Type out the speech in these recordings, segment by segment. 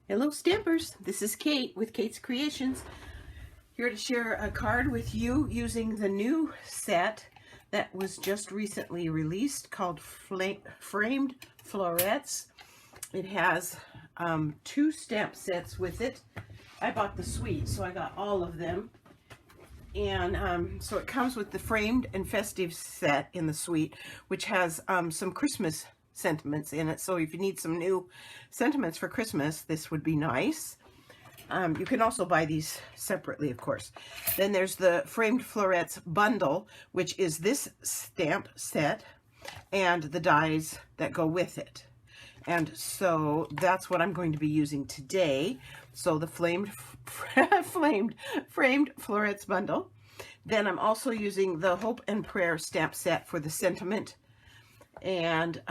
Hello Stampers, this is Kate with Kate's Creations, here to share a card with you using the new set that was just recently released called Framed Florets. It has 2 stamp sets with it. I bought the suite, so I got all of them. And so it comes with the framed and festive set in the suite, which has some Christmas sentiments in it. So if you need some new sentiments for Christmas, this would be nice. You can also buy these separately, of course. Then there's the Framed Florets bundle, which is this stamp set and the dies that go with it. And so that's what I'm going to be using today. So the framed Florets bundle. Then I'm also using the Hope and Prayer stamp set for the sentiment, and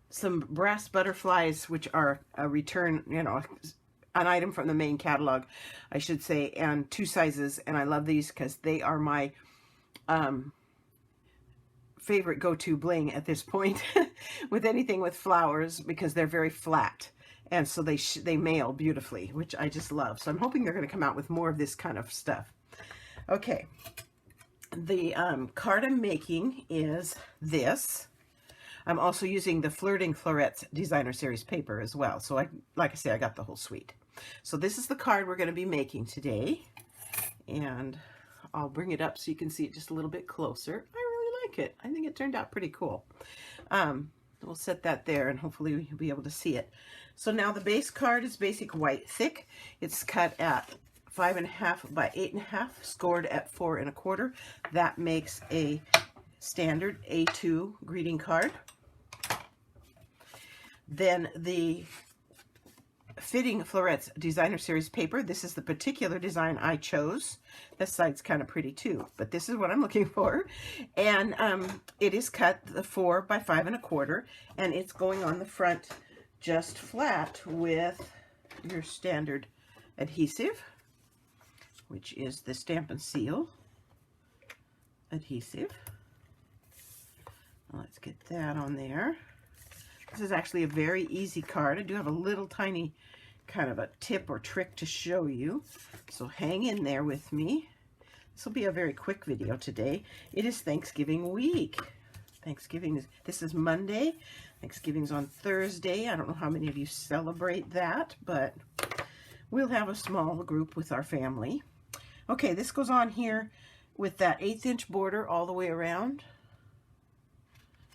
some brass butterflies, which are a return, an item from the main catalog, I should say, and 2 sizes. And I love these because they are my favorite go-to bling at this point with anything with flowers, because they're very flat, and so they mail beautifully, which I just love. So I'm hoping they're going to come out with more of this kind of stuff. Okay, the card I'm making is this. I'm also using the Flirting Florets Designer Series paper as well. So like I say, I got the whole suite. So this is the card we're going to be making today, and I'll bring it up so you can see it just a little bit closer. I really like it. I think it turned out pretty cool. We'll set that there, and hopefully you'll be able to see it. So now the base card is basic white thick. It's cut at 5.5 by 8.5, scored at 4 1/4. That makes a standard A2 greeting card. Then the Fitting Florets Designer Series paper. This is the particular design I chose. This side's kind of pretty too, but this is what I'm looking for. And it is cut the 4 by 5 1/4, and it's going on the front just flat with your standard adhesive, which is the Stamp and Seal adhesive. Let's get that on there. This is actually a very easy card. I do have a little tiny kind of a tip or trick to show you, so hang in there with me. This will be a very quick video today. It is Thanksgiving week. This is Monday. Thanksgiving's on Thursday. I don't know how many of you celebrate that, but we'll have a small group with our family. Okay, this goes on here with that 1/8 inch border all the way around.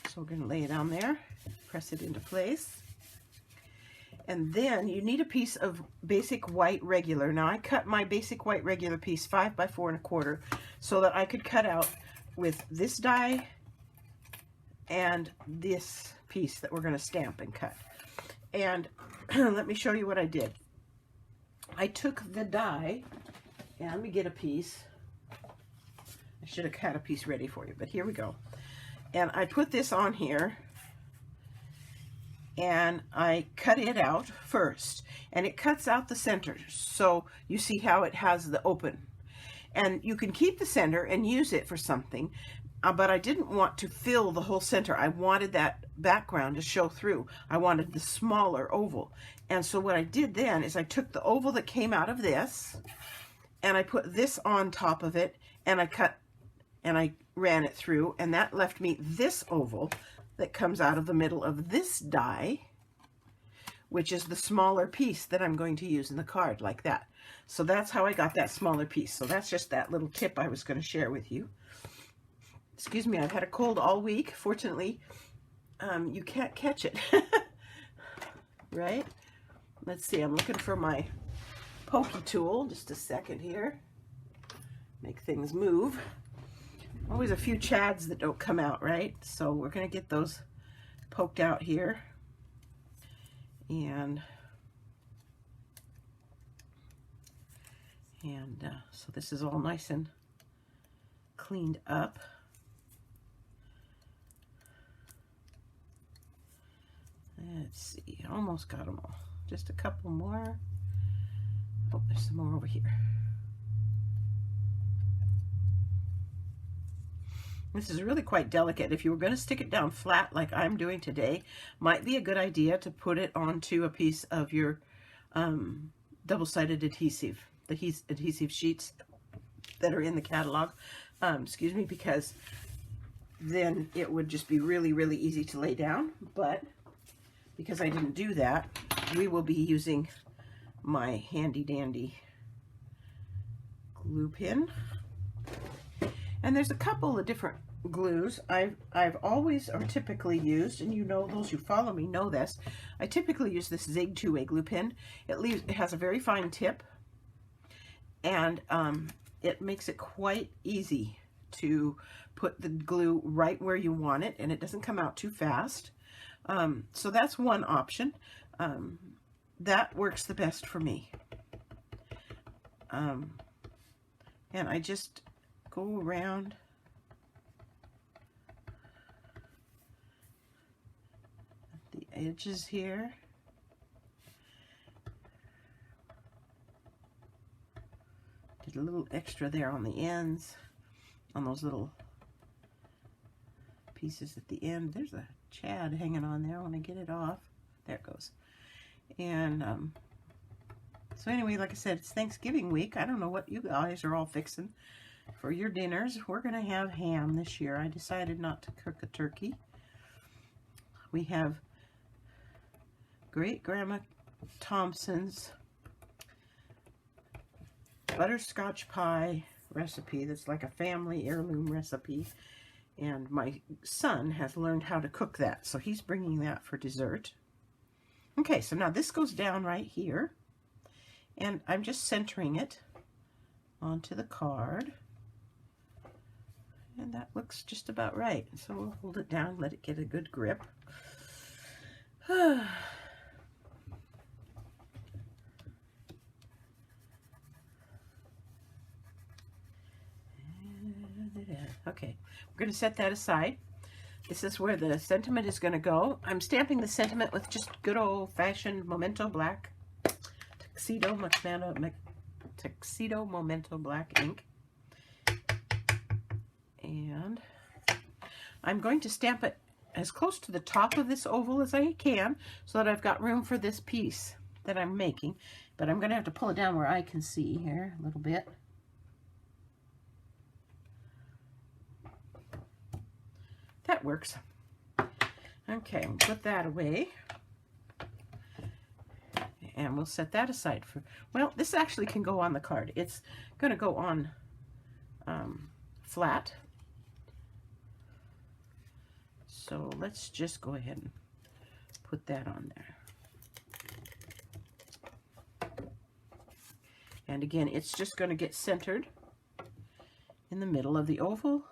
So we're going to lay it on there, press it into place. And then you need a piece of basic white regular. Now I cut my basic white regular piece 5 by 4 1/4 so that I could cut out with this die and this piece that we're going to stamp and cut. And let me show you what I did. I took the die, and let me get a piece. I should have had a piece ready for you, but here we go. And I put this on here, and I cut it out first, and it cuts out the center, so you see how it has the open. And you can keep the center and use it for something, but I didn't want to fill the whole center. I wanted that background to show through. I wanted the smaller oval. And so what I did then is I took the oval that came out of this, and I put this on top of it, and I cut and I ran it through, and that left me this oval that comes out of the middle of this die, which is the smaller piece that I'm going to use in the card, like that. So that's how I got that smaller piece. So that's just that little tip I was going to share with you. Excuse me, I've had a cold all week. Fortunately, you can't catch it. Right? Let's see, I'm looking for my pokey tool. Just a second here. Make things move. Always a few chads that don't come out, right? So we're going to get those poked out here. And so this is all nice and cleaned up. Let's see, almost got them all. Just a couple more. Oh, there's some more over here. This is really quite delicate. If you were going to stick it down flat like I'm doing today, might be a good idea to put it onto a piece of your double-sided adhesive, the adhesive sheets that are in the catalog, excuse me, because then it would just be really, really easy to lay down. But because I didn't do that, we will be using my handy dandy glue pin. And there's a couple of different glues I've always or typically used, and you know, those who follow me know this. I typically use this Zig 2-way glue pin. It has a very fine tip, and it makes it quite easy to put the glue right where you want it, and it doesn't come out too fast. So that's one option. That works the best for me. And I just go around the edges here. Did a little extra there on the ends, on those little pieces at the end. There's a Chad hanging on there. I want to get it off. There it goes. And so anyway, like I said, it's Thanksgiving week. I don't know what you guys are all fixing for your dinners. We're going to have ham this year. I decided not to cook a turkey. We have Great Grandma Thompson's butterscotch pie recipe. That's like a family heirloom recipe. And my son has learned how to cook that, so he's bringing that for dessert. Okay, so now this goes down right here, and I'm just centering it onto the card, and that looks just about right. So we'll hold it down, let it get a good grip. Okay, we're going to set that aside. This is where the sentiment is going to go. I'm stamping the sentiment with just good old-fashioned Memento Black, Tuxedo Memento Black ink. And I'm going to stamp it as close to the top of this oval as I can, so that I've got room for this piece that I'm making. But I'm going to have to pull it down where I can see here a little bit. That works. Okay, we'll put that away. And we'll set that aside for, well, this actually can go on the card. It's going to go on flat. So let's just go ahead and put that on there. And again, it's just going to get centered in the middle of the oval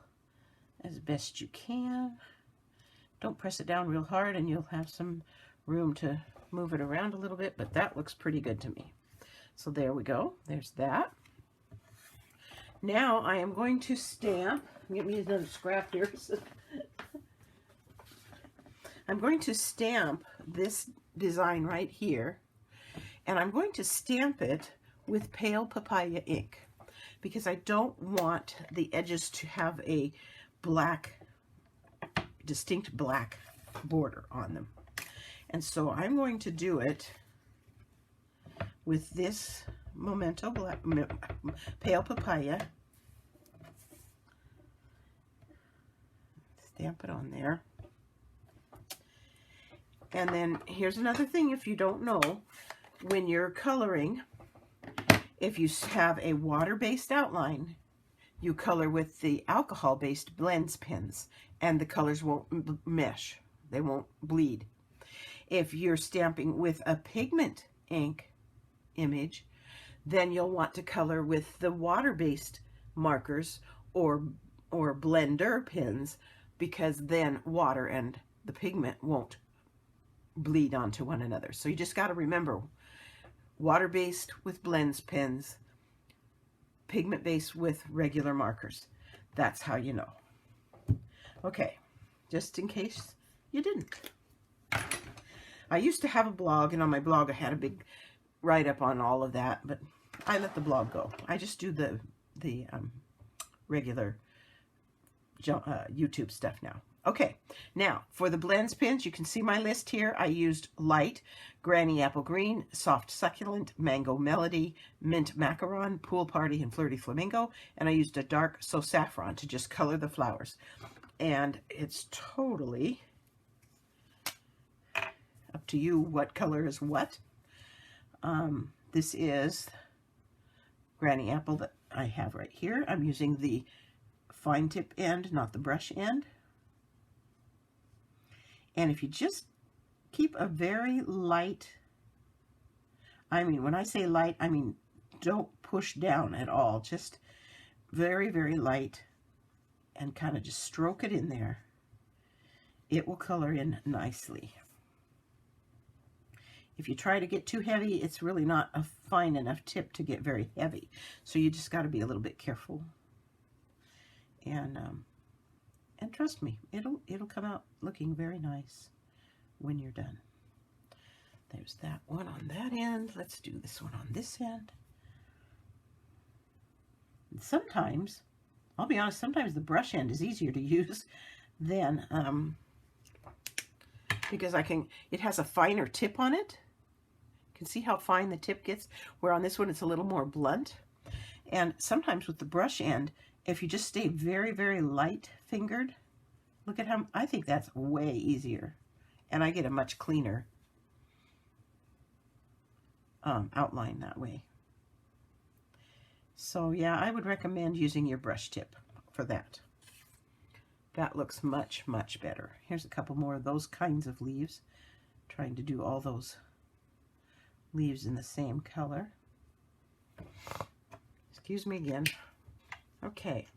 as best you can. Don't press it down real hard, and you'll have some room to move it around a little bit, but that looks pretty good to me. So there we go. There's that. Now I am going to stamp. Get me another scrap here. I'm going to stamp this design right here, and I'm going to stamp it with pale papaya ink, because I don't want the edges to have a black, distinct black border on them. And so I'm going to do it with this Memento Black, Pale Papaya. Stamp it on there. And then here's another thing, if you don't know, when you're coloring, if you have a water-based outline, you color with the alcohol-based blends pens, and the colors won't mesh. They won't bleed. If you're stamping with a pigment ink image, then you'll want to color with the water-based markers or blender pens, because then water and the pigment won't bleed onto one another. So you just got to remember, water-based with blends pens, pigment-based with regular markers. That's how you know. Okay, just in case you didn't. I used to have a blog, and on my blog I had a big write-up on all of that, but I let the blog go. I just do the regular YouTube stuff now. Okay, now for the blends pins, you can see my list here. I used light, Granny Apple Green, Soft Succulent, Mango Melody, Mint Macaron, Pool Party, and Flirty Flamingo. And I used a dark So Saffron to just color the flowers. And it's totally up to you what color is what. This is Granny Apple that I have right here. I'm using the fine tip end, not the brush end. And if you just keep a very light, I mean, when I say light, I mean, don't push down at all. Just very, very light and kind of just stroke it in there. It will color in nicely. If you try to get too heavy, it's really not a fine enough tip to get very heavy. So you just got to be a little bit careful. And trust me, it'll come out looking very nice when you're done. There's that one on that end. Let's do this one on this end. And sometimes, I'll be honest, sometimes the brush end is easier to use than, because it has a finer tip on it. You can see how fine the tip gets, where on this one it's a little more blunt. And sometimes with the brush end, if you just stay very, very light fingered, look at how, I think that's way easier. And I get a much cleaner outline that way. So yeah, I would recommend using your brush tip for that. That looks much, much better. Here's a couple more of those kinds of leaves. Trying to do all those leaves in the same color. Excuse me again. Okay,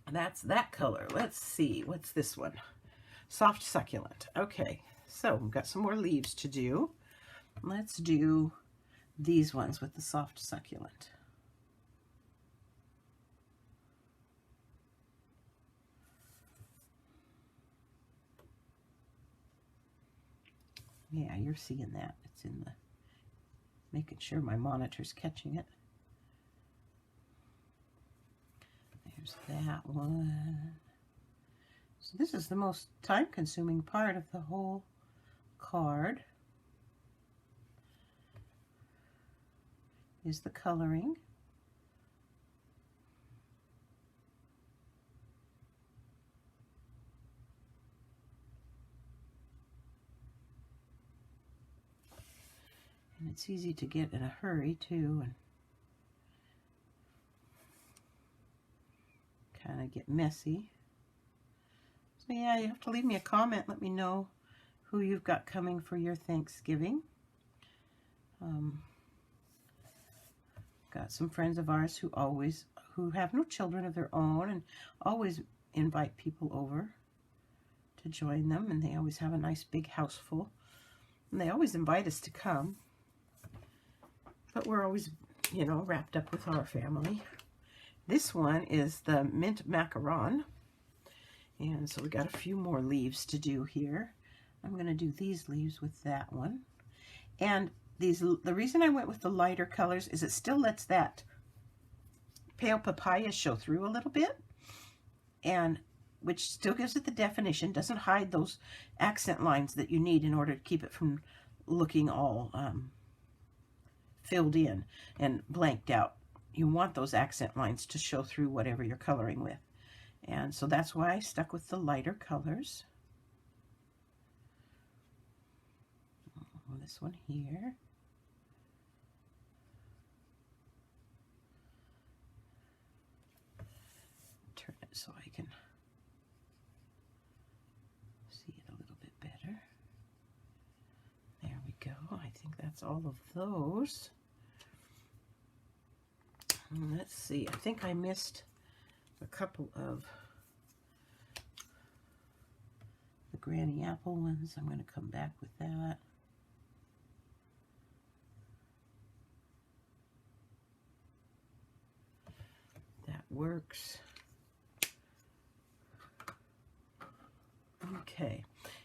that's that color. Let's see, what's this one? Soft Succulent. Okay, so we've got some more leaves to do. Let's do these ones with the Soft Succulent. Yeah, you're seeing that. It's in the, making sure my monitor's catching it. There's that one. So this is the most time-consuming part of the whole card, is the coloring. And it's easy to get in a hurry too, and kind of get messy. So yeah, you have to leave me a comment. Let me know who you've got coming for your Thanksgiving. Got some friends of ours who have no children of their own and always invite people over to join them, and they always have a nice big house full. And they always invite us to come. But we're always, you know, wrapped up with our family. This one is the Mint Macaron. And so we got a few more leaves to do here. I'm going to do these leaves with that one. And the reason I went with the lighter colors is it still lets that pale papaya show through a little bit, and which still gives it the definition, doesn't hide those accent lines that you need in order to keep it from looking all filled in and blanked out. You want those accent lines to show through whatever you're coloring with. And so that's why I stuck with the lighter colors. This one here. Turn it so I can see it a little bit better. There we go. I think that's all of those. Let's see. I think I missed a couple of the Granny Apple ones. I'm going to come back with that. That works. Okay.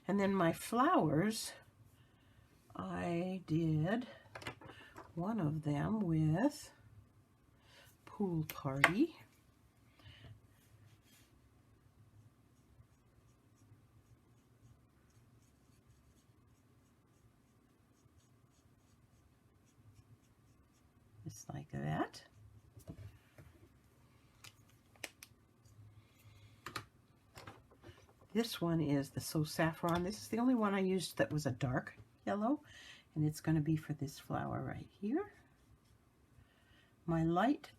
And then my flowers, I did one of them with Pool Party. just like that. This one is the So Saffron. This is the only one I used that was a dark yellow, and it's going to be for this flower right here. My light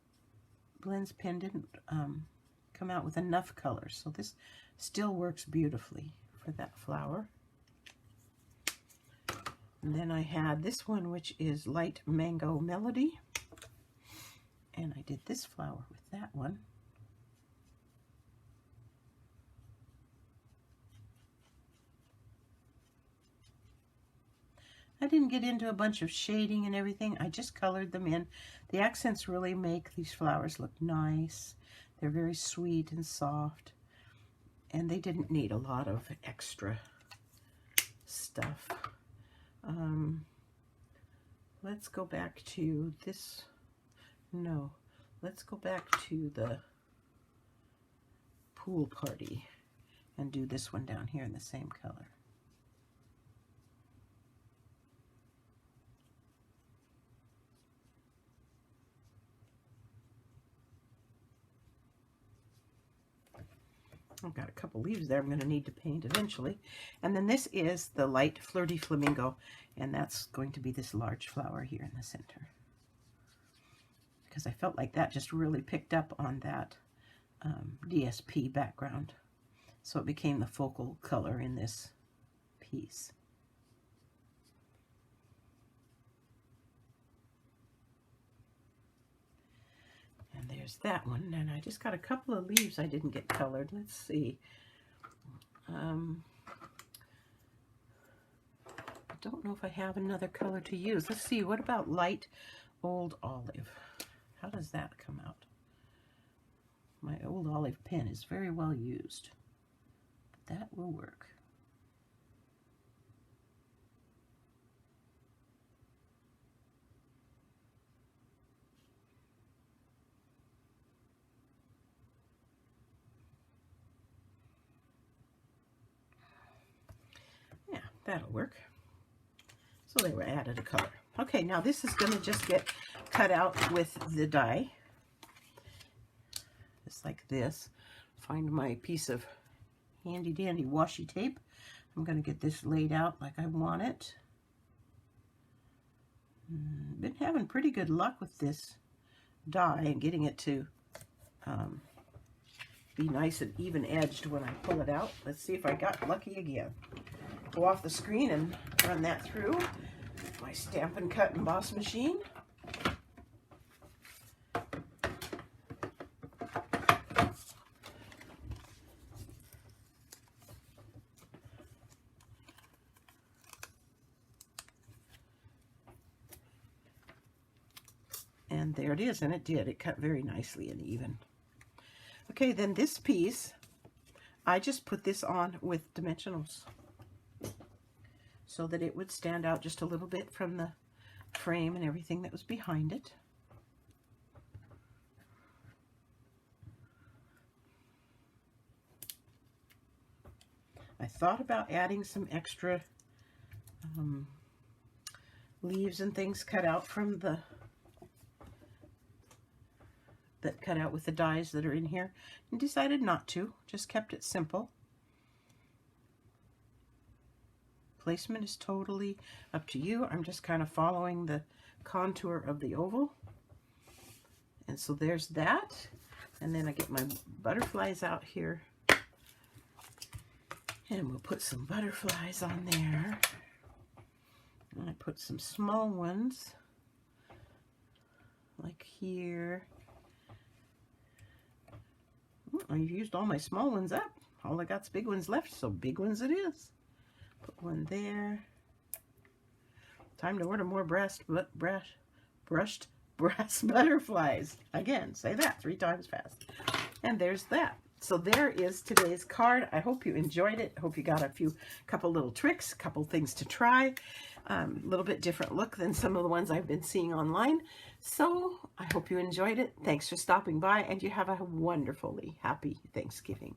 blends pen didn't come out with enough colors, so this still works beautifully for that flower. And then I had this one, which is Light Mango Melody, and I did this flower with that one. I didn't get into a bunch of shading and everything. I just colored them in. The accents really make these flowers look nice. They're very sweet and soft, and they didn't need a lot of extra stuff. Let's go back to this. No, let's go back to the pool party and do this one down here in the same color. I've got a couple leaves there I'm going to need to paint eventually. And then this is the Light Flirty Flamingo, and that's going to be this large flower here in the center. Because I felt like that just really picked up on that DSP background. So it became the focal color in this piece. And there's that one, and I just got a couple of leaves I didn't get colored. Let's see. I don't know if I have another color to use. Let's see, what about Light Old Olive? How does that come out? My Old Olive pen is very well used, but that will work. That'll work. So there, we added a color. Okay, now this is going to just get cut out with the die. Just like this. Find my piece of handy dandy washi tape. I'm going to get this laid out like I want it. Been having pretty good luck with this die and getting it to be nice and even edged when I pull it out. Let's see if I got lucky again. Go off the screen and run that through my Stampin' Cut Emboss machine. And there it is, and it did. It cut very nicely and even. Okay, then this piece, I just put this on with dimensionals, so that it would stand out just a little bit from the frame and everything that was behind it. I thought about adding some extra leaves and things cut out from the cut out with the dies that are in here, and decided not to. Just kept it simple. Placement is totally up to you. I'm just kind of following the contour of the oval. And so there's that. And then I get my butterflies out here. And we'll put some butterflies on there. And I put some small ones, like here. I've used all my small ones up. All I got's big ones left, so big ones it is. Put one there. Time to order more brushed brass butterflies. Again, say that 3 times fast. And there's that. So there is today's card. I hope you enjoyed it. I hope you got a couple little tricks, a couple things to try. A little bit different look than some of the ones I've been seeing online. So I hope you enjoyed it. Thanks for stopping by, and you have a wonderfully happy Thanksgiving.